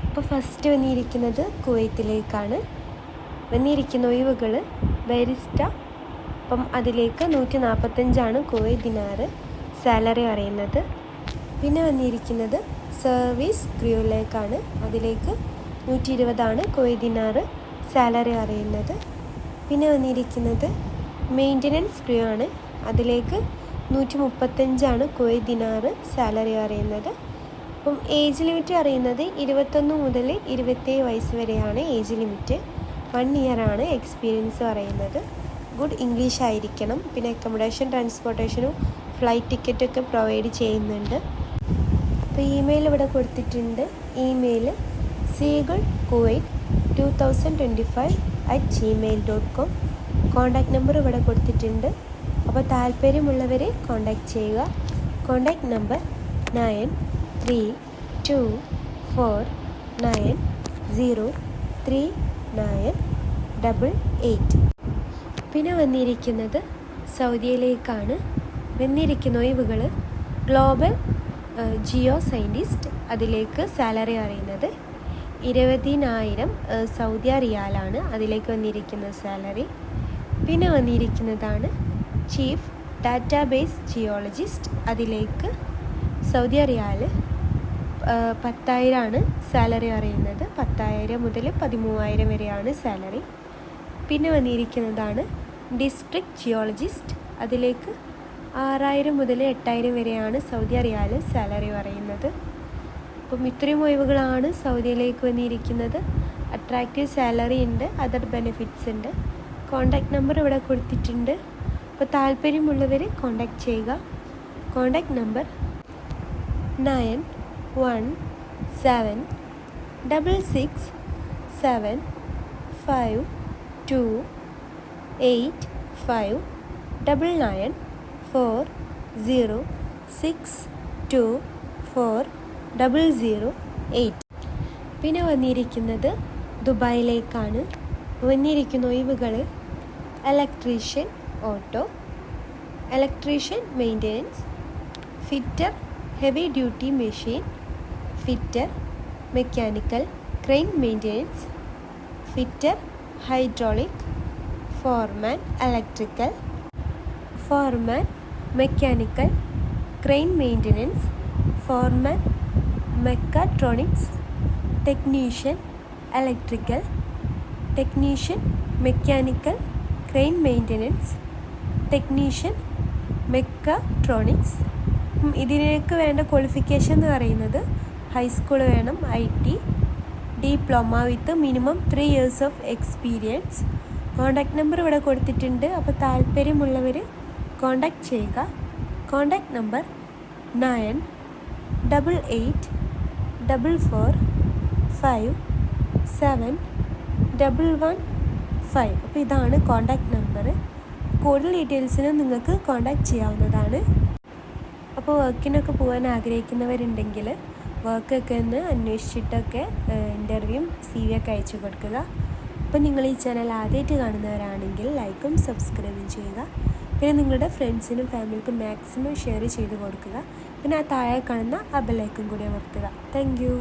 അപ്പോൾ ഫസ്റ്റ് വന്നിരിക്കുന്നത് കുവൈത്തിലേക്കാണ്. വന്നിരിക്കുന്ന ഒഴിവുകൾ ബാരിസ്റ്റ. അപ്പം അതിലേക്ക് 145 കുവൈത്ത് ദിനാർ സാലറി പറയുന്നത്. പിന്നെ വന്നിരിക്കുന്നത് സർവീസ് ക്രൂയിലേക്കാണ്. അതിലേക്ക് 120 കുവൈത്ത് ദിനാർ സാലറി അറിയുന്നത്. പിന്നെ വന്നിരിക്കുന്നത് മെയിൻ്റനൻസ് ക്രൂ ആണ്. അതിലേക്ക് 135 കുവൈത്ത് ദിനാർ സാലറി അറിയുന്നത്. അപ്പം ഏജ് ലിമിറ്റ് അറിയുന്നത് 21 മുതൽ 27 വയസ്സ് വരെയാണ് ഏജ് ലിമിറ്റ്. 1 ഇയറാണ് എക്സ്പീരിയൻസ് പറയുന്നത്. ഗുഡ് ഇംഗ്ലീഷ് ആയിരിക്കണം. പിന്നെ അക്കോമഡേഷൻ, ട്രാൻസ്പോർട്ടേഷനും ഫ്ലൈറ്റ് ടിക്കറ്റൊക്കെ പ്രൊവൈഡ് ചെയ്യുന്നുണ്ട്. അപ്പോൾ ഇമെയിൽ ഇവിടെ കൊടുത്തിട്ടുണ്ട്. Email seagullkuwait2025@gmail.com. കോൺടാക്റ്റ് നമ്പർ ഇവിടെ കൊടുത്തിട്ടുണ്ട്. അപ്പോൾ താല്പര്യമുള്ളവരെ കോൺടാക്റ്റ് ചെയ്യുക. Contact number 9324903988. പിന്നെ വന്നിരിക്കുന്നത് സൗദിയിലേക്കാണ്. വന്നിരിക്കുന്ന ഒഴിവുകൾ ഗ്ലോബൽ ജിയോ സയൻറ്റിസ്റ്റ്. അതിലേക്ക് സാലറി അറിയുന്നത് 20,000 സൗദി റിയാലാണ് അതിലേക്ക് വന്നിരിക്കുന്ന സാലറി. പിന്നെ വന്നിരിക്കുന്നതാണ് ചീഫ് ഡാറ്റാബേസ് ജിയോളജിസ്റ്റ്. അതിലേക്ക് സൗദി റിയാൽ 10,000 സാലറി അറിയുന്നത്. 10,000 മുതൽ 13,000 വരെയാണ് സാലറി. പിന്നെ വന്നിരിക്കുന്നതാണ് ഡിസ്ട്രിക്ട് ജിയോളജിസ്റ്റ്. അതിലേക്ക് 6,000 മുതൽ 8,000 വരെയാണ് സൗദി റിയാൽ സാലറി പറയുന്നത്. അപ്പം ഇത്രയും ഒഴിവുകളാണ് സൗദിയിലേക്ക് വന്നിരിക്കുന്നത്. അട്രാക്റ്റീവ് സാലറി ഉണ്ട്, അതർ ബെനിഫിറ്റ്സ് ഉണ്ട്. കോൺടാക്റ്റ് നമ്പർ ഇവിടെ കൊടുത്തിട്ടുണ്ട്. അപ്പോൾ താല്പര്യമുള്ളവർ കോൺടാക്റ്റ് ചെയ്യുക. Contact number 9175252940624008. പിന്നെ വന്നിരിക്കുന്നത് ദുബായിലേക്കാണ്. വന്നിരിക്കുന്ന ഒഴിവുകൾ electrician auto, electrician maintenance, fitter heavy duty machine, fitter mechanical crane maintenance, fitter hydraulic, foreman electrical, foreman mechanical crane maintenance, foreman mechatronics, technician electrical, technician mechanical crane maintenance, technician mechatronics. ഇതിലേക്ക് വേണ്ട qualification എന്ന് പറയുന്നത് high school വേണം, IT, diploma with minimum 3 years of experience. Contact number ഇവിടെ കൊടുത്തിട്ടുണ്ട്. അപ്പോൾ താല്പര്യമുള്ളവർ contact ചെയ്യുക. Contact number 9888457115. അപ്പോൾ ഇതാണ് കോൺടാക്റ്റ് നമ്പർ. കൂടുതൽ ഡീറ്റെയിൽസിന് നിങ്ങൾക്ക് കോൺടാക്റ്റ് ചെയ്യാവുന്നതാണ്. അപ്പോൾ വർക്കിനൊക്കെ പോകാൻ ആഗ്രഹിക്കുന്നവരുണ്ടെങ്കിൽ വർക്കൊക്കെ ഒന്ന് അന്വേഷിച്ചിട്ടൊക്കെ ഇൻ്റർവ്യൂ CV ഒക്കെ അയച്ചു കൊടുക്കുക. അപ്പോൾ നിങ്ങൾ ഈ ചാനൽ ആദ്യമായിട്ട് കാണുന്നവരാണെങ്കിൽ ലൈക്കും സബ്സ്ക്രൈബും ചെയ്യുക. പിന്നെ നിങ്ങളുടെ ഫ്രണ്ട്സിനും ഫാമിലിക്കും മാക്സിമം ഷെയർ ചെയ്ത് കൊടുക്കുക. പിന്നെ ആ താഴെ കാണുന്ന ആ ബെല്ലൈക്കൺ കൂടി അമർത്തുക. Thank you.